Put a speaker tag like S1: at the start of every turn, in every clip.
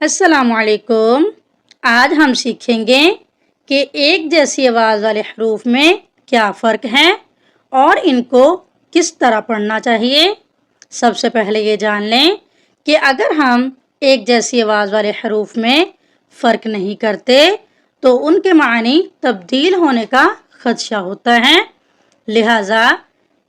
S1: अस्सलाम वालेकुम। आज हम सीखेंगे कि एक जैसी आवाज़ वाले हरूफ में क्या फ़र्क है और इनको किस तरह पढ़ना चाहिए। सबसे पहले ये जान लें कि अगर हम एक जैसी आवाज़ वाले हरूफ में फ़र्क नहीं करते तो उनके मानी तब्दील होने का खदशा होता है। लिहाजा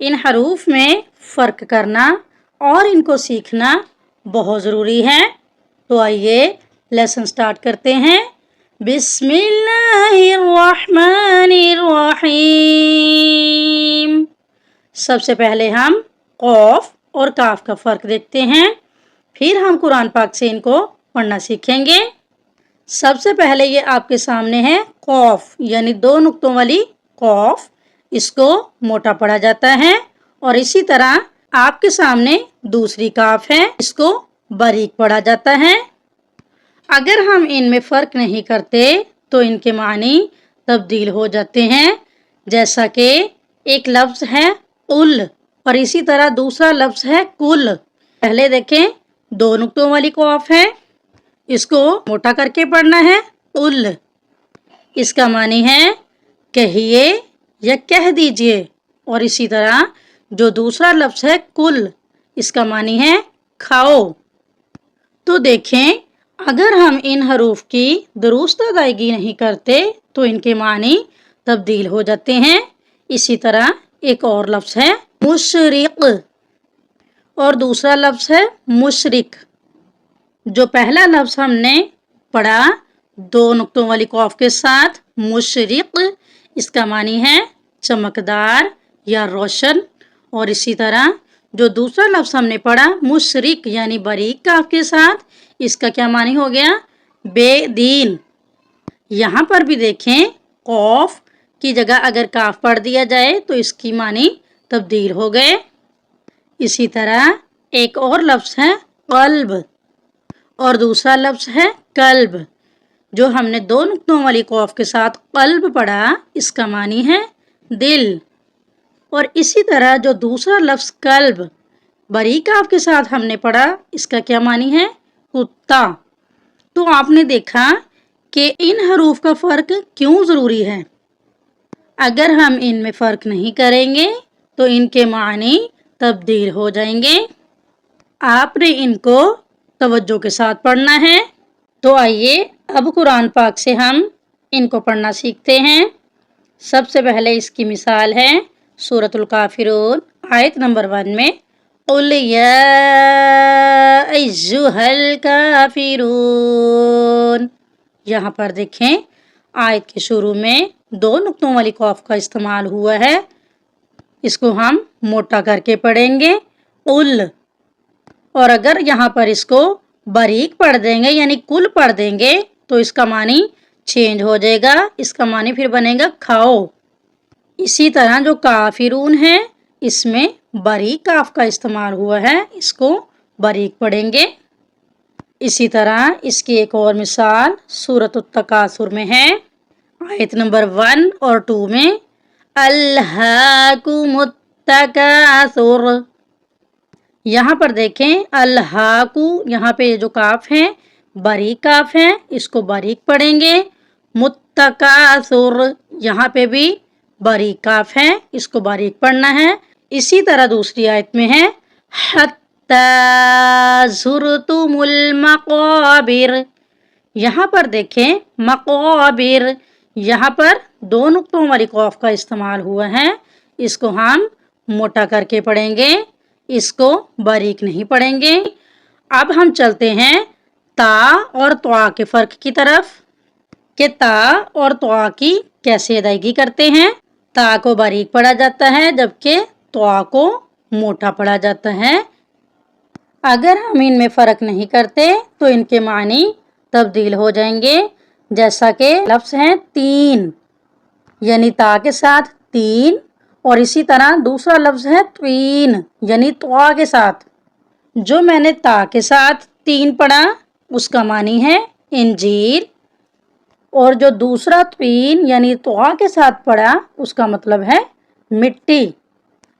S1: इन हरूफ में फ़र्क करना और इनको सीखना बहुत ज़रूरी है। तो आइए लेसन स्टार्ट करते हैं। बिस्मिल्लाहिर्रहमानिर्रहीम। सबसे पहले हम कौफ और काफ का फ़र्क देखते हैं, फिर हम कुरान पाक से इनको पढ़ना सीखेंगे। सबसे पहले ये आपके सामने है कौफ, यानी 2 नुक्तों वाली कौफ। इसको मोटा पढ़ा जाता है। और इसी तरह आपके सामने दूसरी काफ है, इसको बारीक पढ़ा जाता है। अगर हम इनमें फ़र्क नहीं करते तो इनके मानी तब्दील हो जाते हैं। जैसा कि एक लफ्ज़ है उल और इसी तरह दूसरा लफ्ज़ है कुल। पहले देखें, 2 नुक्तों वाली कौफ है, इसको मोटा करके पढ़ना है उल। इसका मानी है कहिए या कह दीजिए। और इसी तरह जो दूसरा लफ्ज़ है कुल, इसका मानी है खाओ। तो देखें, अगर हम इन हरूफ की दुरुस्त अदायगी नहीं करते तो इनके मानी तब्दील हो जाते हैं। इसी तरह एक और लफ्ज़ है मुशरिक और दूसरा लफ्ज़ है मुशरिक। जो पहला लफ्ज़ हमने पढ़ा 2 नुक्तों वाली कौफ के साथ मुशरिक, इसका मानी है चमकदार या रोशन। और इसी तरह जो दूसरा लफ्ज़ हमने पढ़ा मुशरिक यानी बारीक काफ के साथ, इसका क्या मानी हो गया बेदीन। यहाँ पर भी देखें, कौफ की जगह अगर काफ पढ़ दिया जाए तो इसकी मानी तब्दील हो गए। इसी तरह एक और लफ्ज़ है कल्ब और दूसरा लफ्ज़ है कल्ब। जो हमने 2 नुक्तों वाली कौफ के साथ कल्ब पढ़ा, इसका मानी है दिल। और इसी तरह जो दूसरा लफ्ज़ कल्ब बारीक काफ के साथ हमने पढ़ा, इसका क्या मानी है कुत्ता। तो आपने देखा कि इन हरूफ का फ़र्क क्यों ज़रूरी है। अगर हम इनमें फ़र्क नहीं करेंगे तो इनके मानी तब्दील हो जाएंगे। आपने इनको तवज्जो के साथ पढ़ना है। तो आइए अब कुरान पाक से हम इनको पढ़ना सीखते हैं। सबसे पहले इसकी मिसाल है सूरतुल काफिरून आयत नंबर 1 में कुल या अय्युहल काफिरून। यहाँ पर देखें, आयत के शुरू में 2 नुक्तों वाली कौफ का इस्तेमाल हुआ है। इसको हम मोटा करके पढ़ेंगे उल। और अगर यहाँ पर इसको बारीक पढ़ देंगे यानी कुल पढ़ देंगे तो इसका मानी चेंज हो जाएगा। इसका मानी फिर बनेगा खाओ। इसी तरह जो काफिरून है, इसमें बारीक काफ का इस्तेमाल हुआ है, इसको बारीक पढ़ेंगे। इसी तरह इसकी एक और मिसाल सूरतुत तकासुर में है आयत नंबर 1 और 2 में अल्हाकुमुत तकासुर। यहाँ पर देखें अल्हाकु, यहाँ पे जो काफ है बारीक काफ है, इसको बारीक पढ़ेंगे। मुत्तकासुर, यहाँ पे भी बारीक काफ है, इसको बारीक पढ़ना है। इसी तरह दूसरी आयत में है हत्ता ज़ुरतुमुल मक़ाबिर। यहाँ पर देखें मक़ाबिर, यहाँ पर 2 नुक्तों वाली कौफ का इस्तेमाल हुआ है। इसको हम मोटा करके पढ़ेंगे, इसको बारीक नहीं पढ़ेंगे। अब हम चलते हैं ता और त्वा के फ़र्क की तरफ कि ता और त्वा की कैसे अदायगी करते हैं। ता को बारीक पढ़ा जाता है जबकि त्वा को मोटा पढ़ा जाता है। अगर हम इनमें फ़र्क नहीं करते तो इनके मानी तब्दील हो जाएंगे। जैसा कि लफ्ज़ हैं तीन, यानी ता के साथ तीन। और इसी तरह दूसरा लफ्ज़ है त्वीन, यानी त्वा के साथ। जो मैंने ता के साथ तीन पढ़ा, उसका मानी है इंजीर। और जो दूसरा त्वीन यानी त्वा के साथ पढ़ा, उसका मतलब है मिट्टी।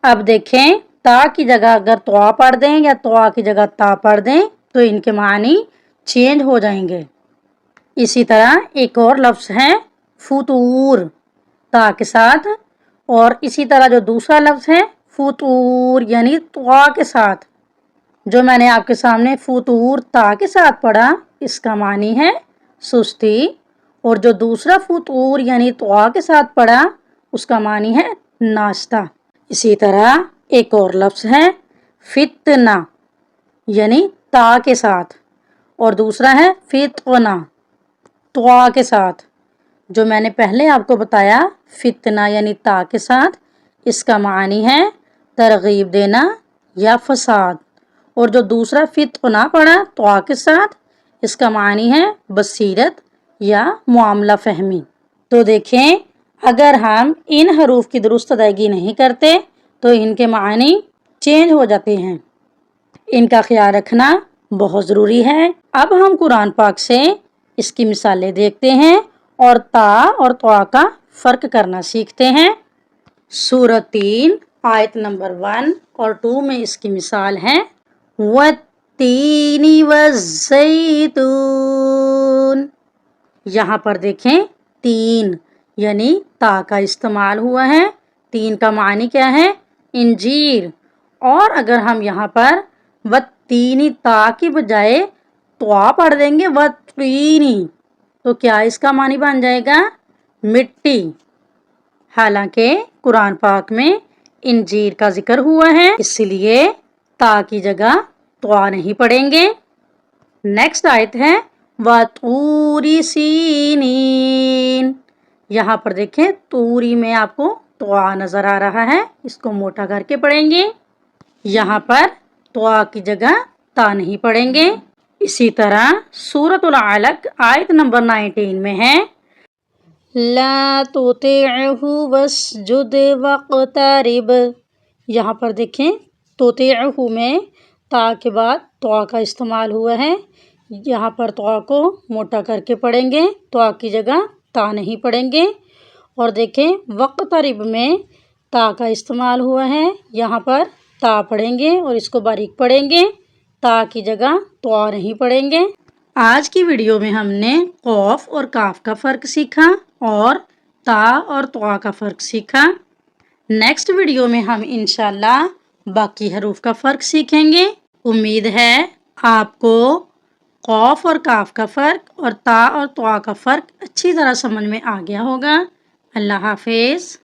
S1: अब देखें, ता की जगह अगर त्वा पढ़ दें या त्वा की जगह ता पढ़ दें तो इनके मानी چینج ہو جائیں گے۔ اسی طرح ایک اور لفظ ہے فطور تا کے ساتھ، اور اسی طرح جو دوسرا لفظ ہے فطور یعنی طوا کے ساتھ، جو میں نے آپ کے سامنے فطور تا کے ساتھ پڑھا اس کا معنی ہے سستی، اور جو دوسرا فطور یعنی طوا کے ساتھ پڑھا اس کا معنی ہے ناشتہ۔ اسی طرح ایک اور لفظ ہے فتنہ یعنی تا کے ساتھ، اور دوسرا ہے فتنہ طوا کے ساتھ، جو میں نے پہلے آپ کو بتایا فتنہ یعنی تا کے ساتھ اس کا معنی ہے ترغیب دینا یا فساد، اور جو دوسرا فتنہ پڑھا طوا کے ساتھ اس کا معنی ہے بصیرت یا معاملہ فہمی۔ تو دیکھیں اگر ہم ان حروف کی درست ادائیگی نہیں کرتے تو ان کے معنی چینج ہو جاتے ہیں، ان کا خیال رکھنا بہت ضروری ہے۔ اب ہم قرآن پاک سے اس کی مثالیں دیکھتے ہیں اور تا اور طوا کا فرق کرنا سیکھتے ہیں۔ سورۃ 3 آیت نمبر 1 اور 2 میں اس کی مثال ہے وَالتِّینِ وَالزَّیتُونِ۔ یہاں پر دیکھیں تین یعنی تا کا استعمال ہوا ہے۔ تین کا معنی کیا ہے؟ انجیر، اور اگر ہم یہاں پر وَالتِّینِ تا کی بجائے طوا پڑھ دیں گے وَالتِّینِ تو کیا اس کا معنی بن جائے گا؟ مٹی۔ حالانکہ قرآن پاک میں انجیر کا ذکر ہوا ہے، اس لیے تا کی جگہ طوا نہیں پڑھیں گے۔ نیکسٹ آیت ہے وَطُورِ سِینِین۔ یہاں پر دیکھیں توری میں آپ کو طوا نظر آ رہا ہے، اس کو موٹا کر کے پڑھیں گے، یہاں پر طوا کی جگہ تا نہیں پڑھیں گے۔ اسی طرح سورۃ العلق آیت نمبر 19 میں ہے لا تُطِعْهُ وَاسْجُدْ وَاقْتَرِب۔ یہاں پر دیکھیں تُطِعْهُ میں تا کے بعد طوا کا استعمال ہوا ہے، یہاں پر طوا کو موٹا کر کے پڑھیں گے، طوا کی جگہ تا نہیں پڑھیں گے۔ اور دیکھیں وَاقْتَرِب میں تا کا استعمال ہوا ہے، یہاں پر تا پڑھیں گے اور اس کو باریک پڑھیں گے، تا کی جگہ طوا نہیں پڑھیں گے۔ آج کی ویڈیو میں ہم نے قوف اور کاف کا فرق سیکھا اور تا اور طوا کا فرق سیکھا۔ نیکسٹ ویڈیو میں ہم انشاءاللہ باقی حروف کا فرق سیکھیں گے۔ امید ہے آپ کو قوف اور کاف کا فرق اور تا اور طوا کا فرق اچھی طرح سمجھ میں آ گیا ہوگا۔ اللہ حافظ۔